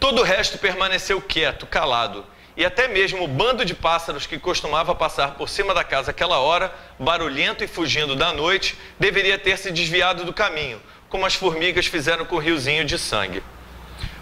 Todo o resto permaneceu quieto, calado, e até mesmo o bando de pássaros que costumava passar por cima da casa àquela hora, barulhento e fugindo da noite, deveria ter se desviado do caminho, como as formigas fizeram com o riozinho de sangue.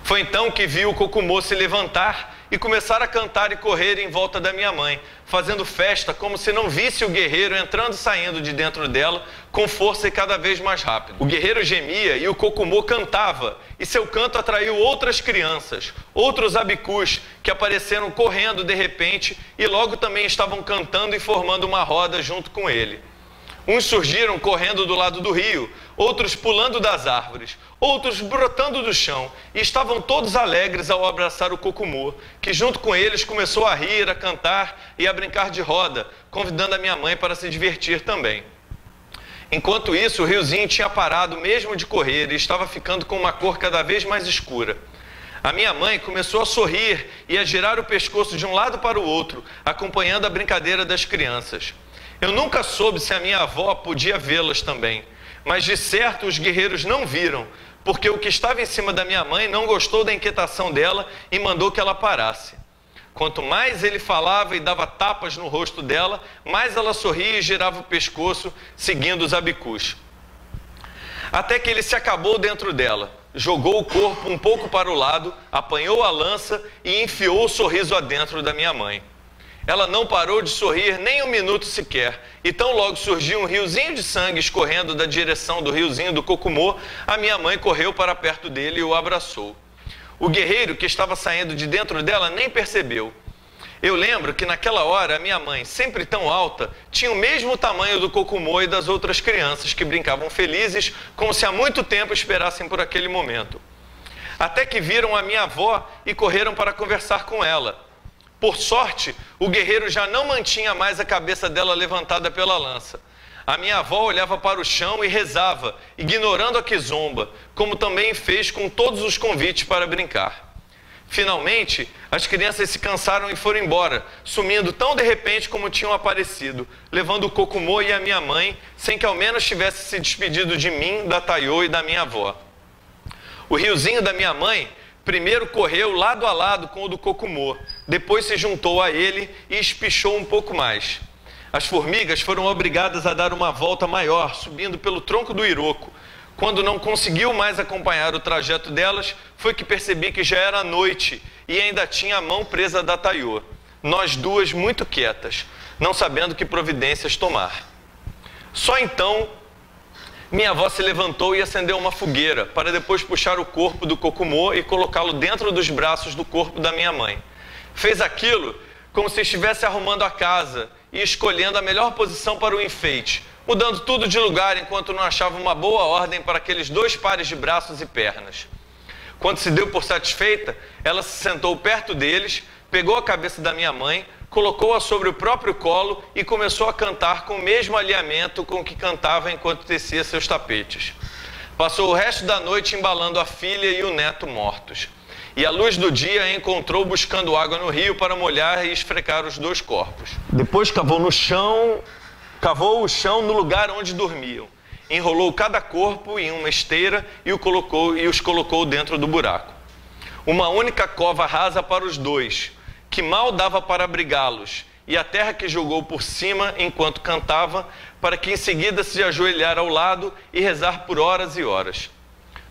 Foi então que vi o Kokumo se levantar e começar a cantar e correr em volta da minha mãe, fazendo festa como se não visse o guerreiro entrando e saindo de dentro dela com força e cada vez mais rápido. O guerreiro gemia e o Kokumo cantava, e seu canto atraiu outras crianças, outros abicus que apareceram correndo de repente e logo também estavam cantando e formando uma roda junto com ele. Uns surgiram correndo do lado do rio, outros pulando das árvores, outros brotando do chão, e estavam todos alegres ao abraçar o Kokumo, que junto com eles começou a rir, a cantar e a brincar de roda, convidando a minha mãe para se divertir também. Enquanto isso, o riozinho tinha parado mesmo de correr e estava ficando com uma cor cada vez mais escura. A minha mãe começou a sorrir e a girar o pescoço de um lado para o outro, acompanhando a brincadeira das crianças. Eu nunca soube se a minha avó podia vê-las também, mas de certo os guerreiros não viram, porque o que estava em cima da minha mãe não gostou da inquietação dela e mandou que ela parasse. Quanto mais ele falava e dava tapas no rosto dela, mais ela sorria e girava o pescoço, seguindo os abicus. Até que ele se acabou dentro dela, jogou o corpo um pouco para o lado, apanhou a lança e enfiou o sorriso adentro da minha mãe. Ela não parou de sorrir nem um minuto sequer, e tão logo surgiu um riozinho de sangue escorrendo da direção do riozinho do Kokumo, a minha mãe correu para perto dele e o abraçou. O guerreiro que estava saindo de dentro dela nem percebeu. Eu lembro que naquela hora a minha mãe, sempre tão alta, tinha o mesmo tamanho do Kokumo e das outras crianças que brincavam felizes, como se há muito tempo esperassem por aquele momento. Até que viram a minha avó e correram para conversar com ela. Por sorte, o guerreiro já não mantinha mais a cabeça dela levantada pela lança. A minha avó olhava para o chão e rezava, ignorando a Kizomba, como também fez com todos os convites para brincar. Finalmente, as crianças se cansaram e foram embora, sumindo tão de repente como tinham aparecido, levando o Kokumo e a minha mãe, sem que ao menos tivesse se despedido de mim, da Taiô e da minha avó. O riozinho da minha mãe primeiro correu lado a lado com o do Kokumo, depois se juntou a ele e espichou um pouco mais. As formigas foram obrigadas a dar uma volta maior, subindo pelo tronco do Iroko. Quando não conseguiu mais acompanhar o trajeto delas, foi que percebi que já era noite e ainda tinha a mão presa da Taiô. Nós duas muito quietas, não sabendo que providências tomar. Só então minha avó se levantou e acendeu uma fogueira, para depois puxar o corpo do Kokumo e colocá-lo dentro dos braços do corpo da minha mãe. Fez aquilo como se estivesse arrumando a casa e escolhendo a melhor posição para o enfeite, mudando tudo de lugar enquanto não achava uma boa ordem para aqueles 2 pares de braços e pernas. Quando se deu por satisfeita, ela se sentou perto deles, pegou a cabeça da minha mãe, colocou-a sobre o próprio colo e começou a cantar com o mesmo alinhamento com que cantava enquanto tecia seus tapetes. Passou o resto da noite embalando a filha e o neto mortos. E a luz do dia a encontrou buscando água no rio para molhar e esfregar os 2 corpos. Depois cavou o chão no lugar onde dormiam. Enrolou cada corpo em uma esteira e os colocou dentro do buraco. Uma única cova rasa para os 2, que mal dava para abrigá-los, e a terra que jogou por cima enquanto cantava, para que em seguida se ajoelhar ao lado e rezar por horas e horas.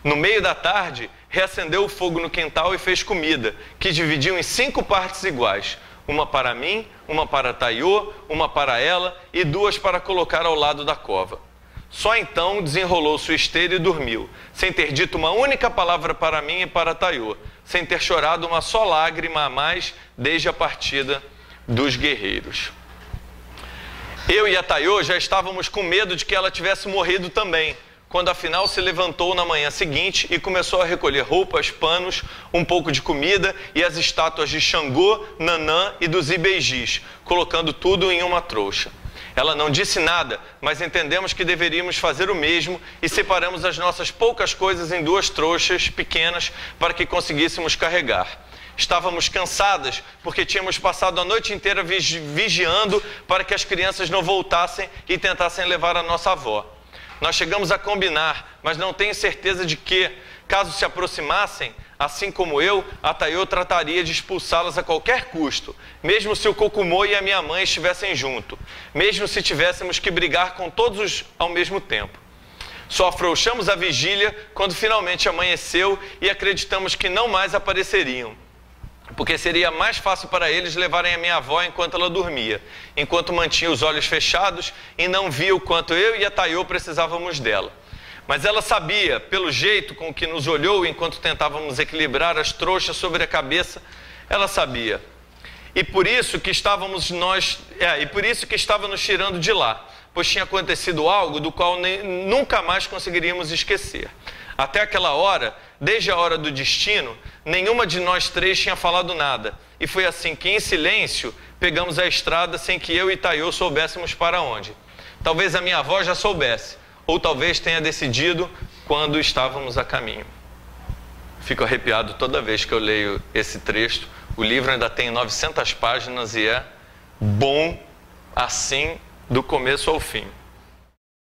No meio da tarde, reacendeu o fogo no quintal e fez comida, que dividiu em 5 partes iguais, uma para mim, uma para Taiô, uma para ela e 2 para colocar ao lado da cova. Só então desenrolou sua esteira e dormiu, sem ter dito uma única palavra para mim e para Taiô, sem ter chorado uma só lágrima a mais desde a partida dos guerreiros. Eu e a Taiô já estávamos com medo de que ela tivesse morrido também, quando afinal se levantou na manhã seguinte e começou a recolher roupas, panos, um pouco de comida e as estátuas de Xangô, Nanã e dos Ibeijis, colocando tudo em uma trouxa. Ela não disse nada, mas entendemos que deveríamos fazer o mesmo e separamos as nossas poucas coisas em 2 trouxas pequenas para que conseguíssemos carregar. Estávamos cansadas porque tínhamos passado a noite inteira vigiando para que as crianças não voltassem e tentassem levar a nossa avó. Nós chegamos a combinar, mas não tenho certeza de que, caso se aproximassem, assim como eu, a Tayô trataria de expulsá-las a qualquer custo, mesmo se o Kokumo e a minha mãe estivessem junto, mesmo se tivéssemos que brigar com todos ao mesmo tempo. Só afrouxamos a vigília quando finalmente amanheceu e acreditamos que não mais apareceriam, porque seria mais fácil para eles levarem a minha avó enquanto ela dormia, enquanto mantinha os olhos fechados e não via o quanto eu e a Tayô precisávamos dela. Mas ela sabia, pelo jeito com que nos olhou enquanto tentávamos equilibrar as trouxas sobre a cabeça, ela sabia. E por isso que estava nos tirando de lá, pois tinha acontecido algo do qual nunca mais conseguiríamos esquecer. Até aquela hora, desde a hora do destino, nenhuma de nós três tinha falado nada. E foi assim que, em silêncio, pegamos a estrada sem que eu e Tayô soubéssemos para onde. Talvez a minha avó já soubesse, ou talvez tenha decidido quando estávamos a caminho. Fico arrepiado toda vez que eu leio esse trecho. O livro ainda tem 900 páginas e é bom assim do começo ao fim.